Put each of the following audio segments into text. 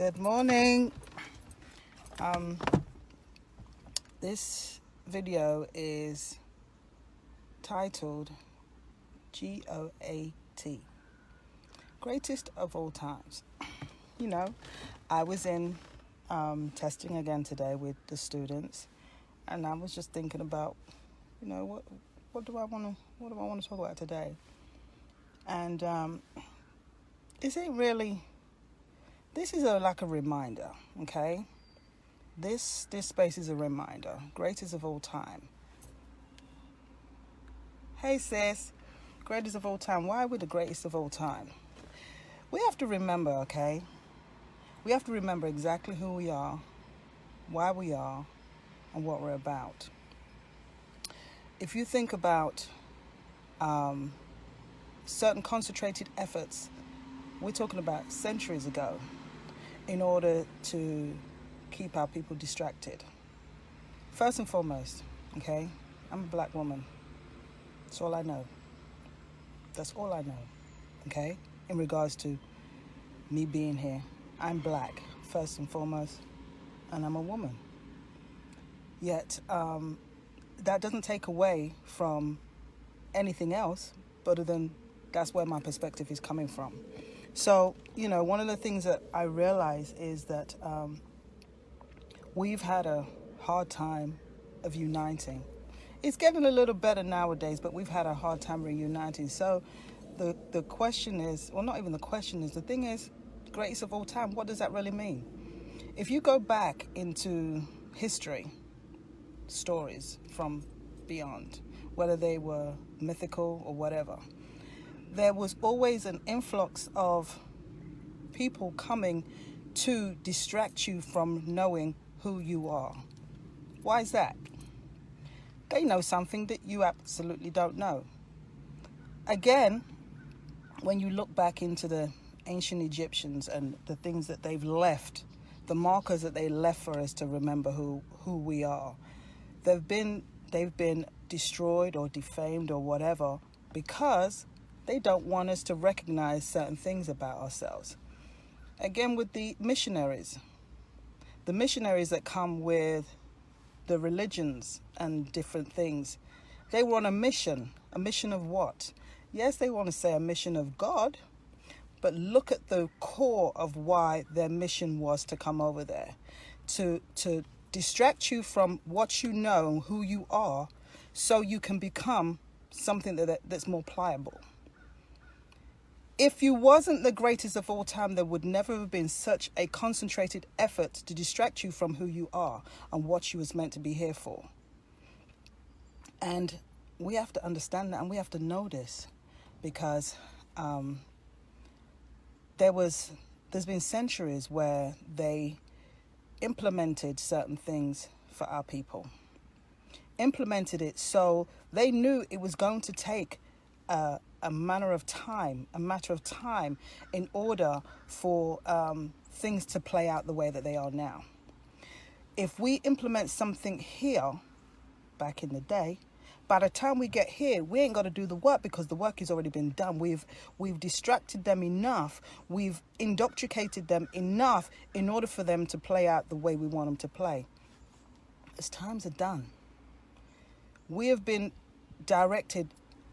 Good morning. This video is titled G.O.A.T, greatest of all times. You know, I was in testing again today with the students, and I was just thinking about, what do I want to talk about today? And this ain't really. This is like a reminder, okay? This space is a reminder. Greatest of all time. Hey sis, greatest of all time. Why are we the greatest of all time? We have to remember, okay? We have to remember exactly who we are, why we are, and what we're about. If you think about certain concentrated efforts, we're talking about centuries ago, in order to keep our people distracted. First and foremost, okay, I'm a black woman. That's all I know. That's all I know, okay, in regards to me being here. I'm black, first and foremost, and I'm a woman. Yet, that doesn't take away from anything else, but then that's where my perspective is coming from. So, one of the things that I realize is that we've had a hard time of uniting. It's getting a little better nowadays, but we've had a hard time reuniting. So the question is, well, not even the question is, the thing is, greatest of all time, what does that really mean? If you go back into history, stories from beyond, whether they were mythical or whatever, there was always an influx of people coming to distract you from knowing who you are. Why is that? They know something that you absolutely don't know. Again, when you look back into the ancient Egyptians and the things that they've left, the markers that they left for us to remember who we are, they've been destroyed or defamed or whatever because they don't want us to recognize certain things about ourselves. Again, with the missionaries that come with the religions and different things, they were on a mission of what? Yes, they want to say a mission of God, but look at the core of why their mission was to come over there, to distract you from what you know and who you are, so you can become something that's more pliable. If you wasn't the greatest of all time, there would never have been such a concentrated effort to distract you from who you are and what you was meant to be here for. And we have to understand that, and we have to know this, because there's been centuries where they implemented certain things for our people. Implemented it so they knew it was going to take a matter of time in order for things to play out the way that they are now. If we implement something here, back in the day, by the time we get here, we ain't got to do the work because the work has already been done. We've distracted them enough. We've indoctrinated them enough in order for them to play out the way we want them to play. As times are done, we have been directed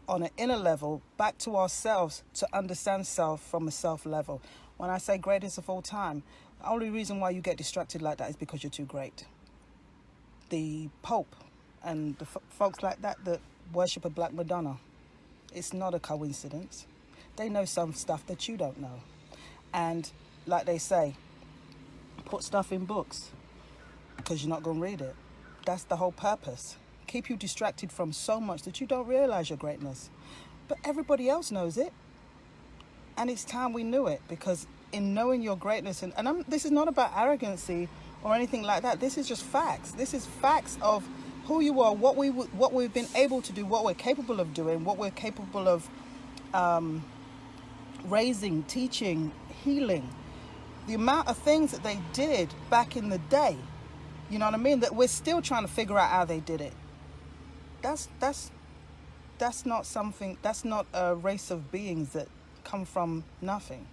on an inner level back to ourselves to understand self from a self level. When I say greatest of all time, the only reason why you get distracted like that is because you're too great. The Pope and the folks like that worship a Black Madonna, it's not a coincidence. They know some stuff that you don't know. And like they say, put stuff in books because you're not going to read it. That's the whole purpose. Keep you distracted from so much that you don't realize your greatness. But everybody else knows it. And it's time we knew it, because in knowing your greatness, this is not about arrogancy or anything like that. This is just facts. This is facts of who you are, what we've been able to do, what we're capable of doing, what we're capable of raising, teaching, healing. The amount of things that they did back in the day, you know what I mean, that we're still trying to figure out how they did it. That's not something, that's not a race of beings that come from nothing.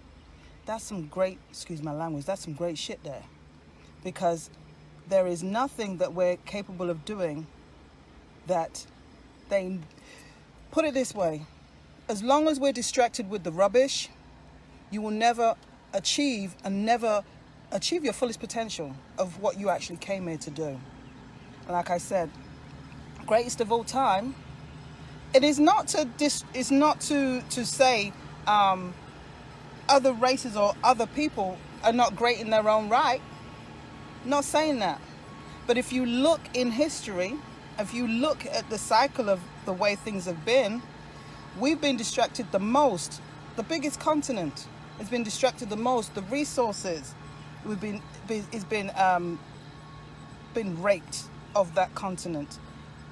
that's some great, excuse my language, that's some great shit there. Because there is nothing that we're capable of doing that they... Put it this way, as long as we're distracted with the rubbish, you will never achieve your fullest potential of what you actually came here to do. And like I said, greatest of all time, it is not to say other races or other people are not great in their own right. Not saying that. But if you look in history, if you look at the cycle of the way things have been, we've been distracted the most. The biggest continent has been distracted the most. The resources, been raped of that continent.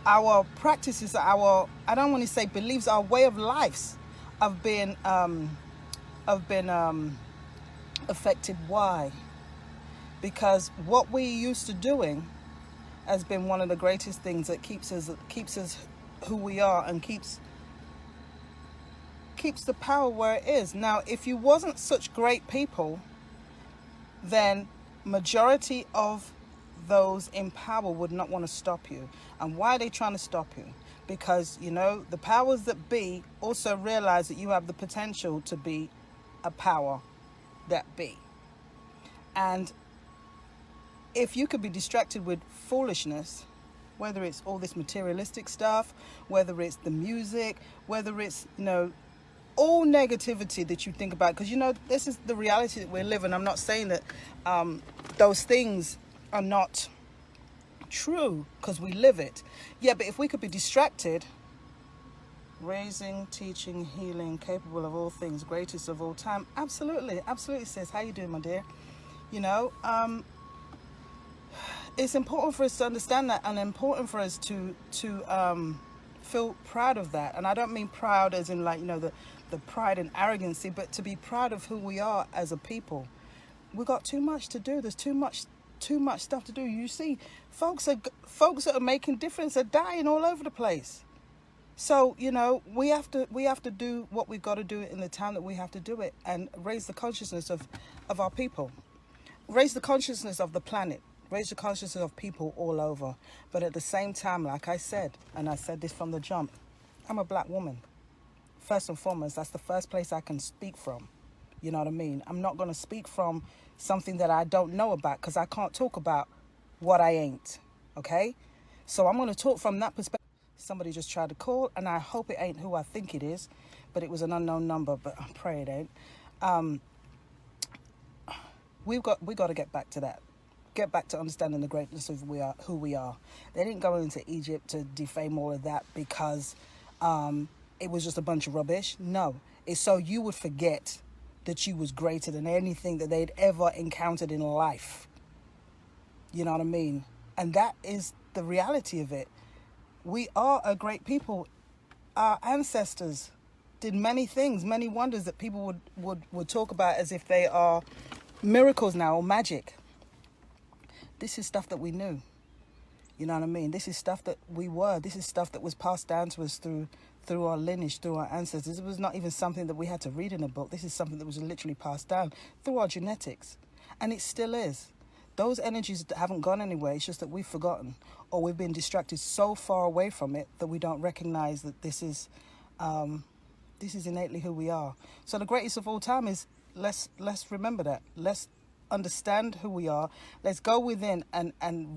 Our practices, I don't want to say beliefs, our way of lives have been affected. Why? Because what we're used to doing has been one of the greatest things that keeps us who we are and keeps the power where it is. Now, if you wasn't such great people, then majority of those in power would not want to stop you. And why are they trying to stop you? Because, you know, the powers that be also realize that you have the potential to be a power that be. And if you could be distracted with foolishness, whether it's all this materialistic stuff, whether it's the music, whether it's, you know, all negativity that you think about, because, you know, this is the reality that we're living. I'm not saying that those things are not true, because we live it. Yeah, but if we could be distracted, raising, teaching, healing, capable of all things, greatest of all time. Absolutely, absolutely, sis. How you doing, my dear? You know, it's important for us to understand that, and important for us to feel proud of that. And I don't mean proud as in, like, you know, the pride and arrogancy, but to be proud of who we are as a people. We've got too much to do. There's too much stuff to do. You see, folks that are making difference are dying all over the place. So, you know, we have to do what we've got to do in the time that we have to do it, and raise the consciousness of our people, raise the consciousness of the planet, raise the consciousness of people all over. But at the same time, like I said, and I said this from the jump, I'm a black woman. First and foremost, that's the first place I can speak from. You know what I mean? I'm not going to speak from something that I don't know about, because I can't talk about what I ain't. Okay? So I'm going to talk from that perspective. Somebody just tried to call, and I hope it ain't who I think it is, but it was an unknown number, but I pray it ain't. We got to get back to that. Get back to understanding the greatness of who we are. They didn't go into Egypt to defame all of that because it was just a bunch of rubbish. No, it's so you would forget that you was greater than anything that they'd ever encountered in life. You know what I mean? And that is the reality of it. We are a great people. Our ancestors did many things, many wonders that people would talk about as if they are miracles now or magic. This is stuff that we knew. You know what I mean? This is stuff that we were. This is stuff that was passed down to us through our lineage, through our ancestors. It was not even something that we had to read in a book. This is something that was literally passed down through our genetics. And it still is. Those energies haven't gone anywhere. It's just that we've forgotten, or we've been distracted so far away from it that we don't recognize that this is innately who we are. So the greatest of all time is, let's remember that. Let's understand who we are. Let's go within and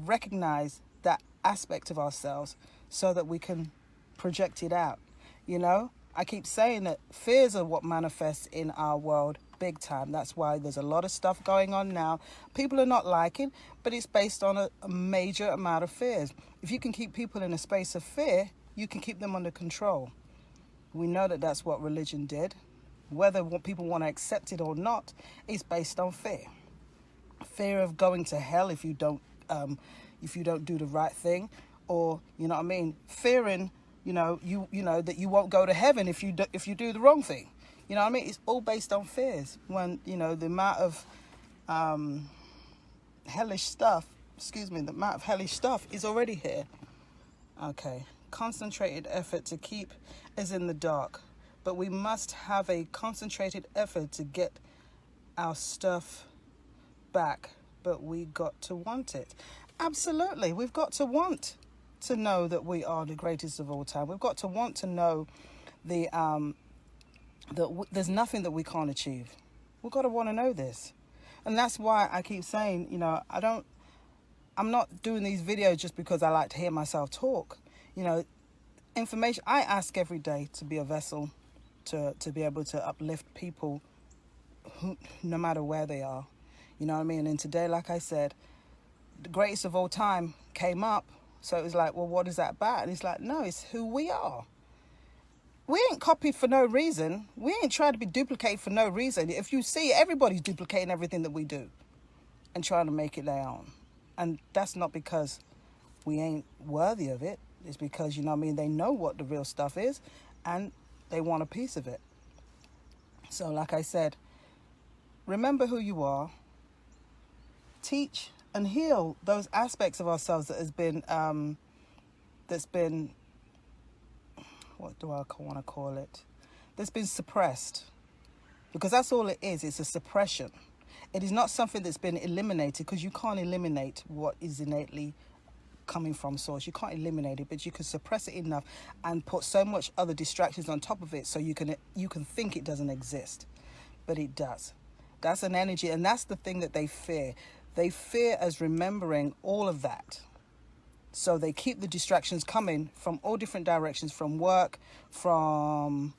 recognize that aspect of ourselves so that we can project it out. You know, I keep saying that fears are what manifests in our world big time. That's why there's a lot of stuff going on now. People are not liking, but it's based on a major amount of fears. If you can keep people in a space of fear, you can keep them under control. We know that that's what religion did. Whether people want to accept it or not, it's based on fear. Fear of going to hell if you don't do the right thing, or, you know what I mean, fearing, you know that you won't go to heaven if you do the wrong thing. You know what I mean? It's all based on fears. When, you know, the amount of hellish stuff is already here. Okay. Concentrated effort to keep us in the dark. But we must have a concentrated effort to get our stuff back, but we got to want it. Absolutely, we've got to want to know that we are the greatest of all time. We've got to want to know there's nothing that we can't achieve. We've got to want to know this. And that's why I keep saying, you know, I'm not doing these videos just because I like to hear myself talk. You know, information, I ask every day to be a vessel to be able to uplift people no matter where they are. You know what I mean? And today, like I said, the greatest of all time came up. So it was like, well, what is that about? And it's like, no, it's who we are. We ain't copied for no reason. We ain't trying to be duplicated for no reason. If you see, everybody's duplicating everything that we do and trying to make it their own. And that's not because we ain't worthy of it. It's because, you know what I mean, they know what the real stuff is and they want a piece of it. So like I said, remember who you are. Teach and heal those aspects of ourselves that has been, what do I want to call it? That's been suppressed. Because that's all it is. It's a suppression. It is not something that's been eliminated, because you can't eliminate what is innately coming from source. You can't eliminate it, but you can suppress it enough and put so much other distractions on top of it so you can think it doesn't exist. But it does. That's an energy, and that's the thing that they fear. They fear us remembering all of that. So they keep the distractions coming from all different directions, from work, from,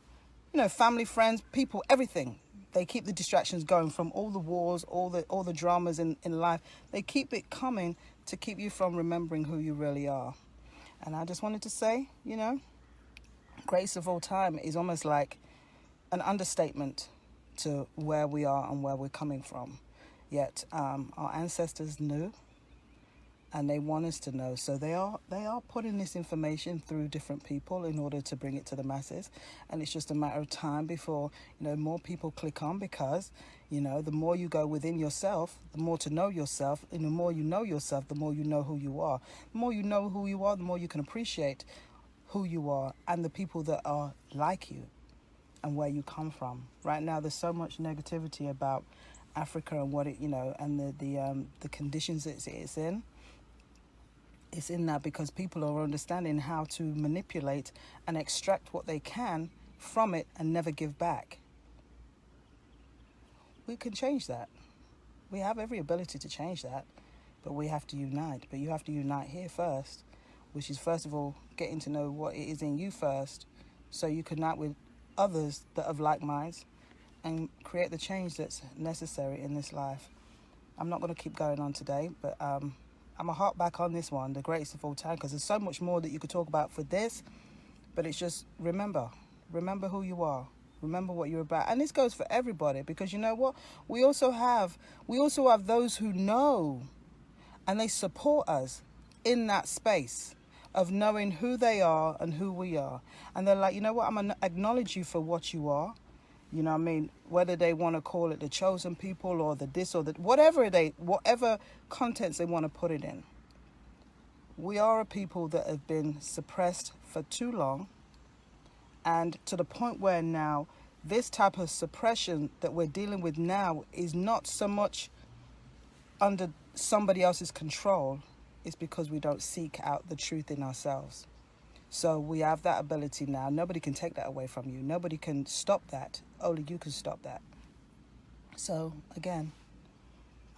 you know, family, friends, people, everything. They keep the distractions going from all the wars, all the dramas in life. They keep it coming to keep you from remembering who you really are. And I just wanted to say, you know, greatest of all time is almost like an understatement to where we are and where we're coming from. Yet our ancestors knew, and they want us to know. So they are putting this information through different people in order to bring it to the masses. And it's just a matter of time before, you know, more people click on, because, you know, the more you go within yourself, the more to know yourself, and the more you know yourself, the more you know who you are. The more you know who you are, the more you can appreciate who you are and the people that are like you and where you come from. Right now, there's so much negativity about Africa and what it, you know, and the conditions it's in. It's in that because people are understanding how to manipulate and extract what they can from it and never give back. We can change that. We have every ability to change that, but we have to unite. But you have to unite here first, which is first of all getting to know what it is in you first, so you can unite with others that have like minds and create the change that's necessary in this life. I'm not going to keep going on today, but I'm going to harp back on this one, the greatest of all time, because there's so much more that you could talk about for this, but it's just remember who you are, remember what you're about. And this goes for everybody, because you know what? We also have those who know, and they support us in that space of knowing who they are and who we are. And they're like, you know what? I'm going to acknowledge you for what you are. You know what I mean? Whether they want to call it the chosen people or the this or that, whatever contents they want to put it in. We are a people that have been suppressed for too long, and to the point where now this type of suppression that we're dealing with now is not so much under somebody else's control. It's because we don't seek out the truth in ourselves. So we have that ability now. Nobody can take that away from you. Nobody can stop that. Only you can stop that. So again,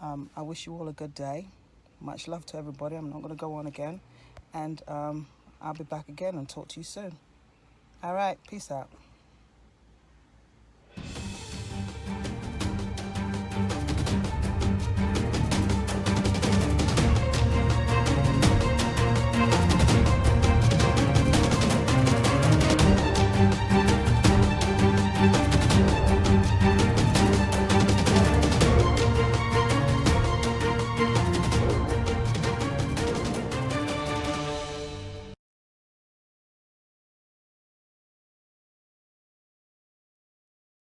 I wish you all a good day. Much love to everybody. I'm not going to go on again. And I'll be back again and talk to you soon. All right. Peace out.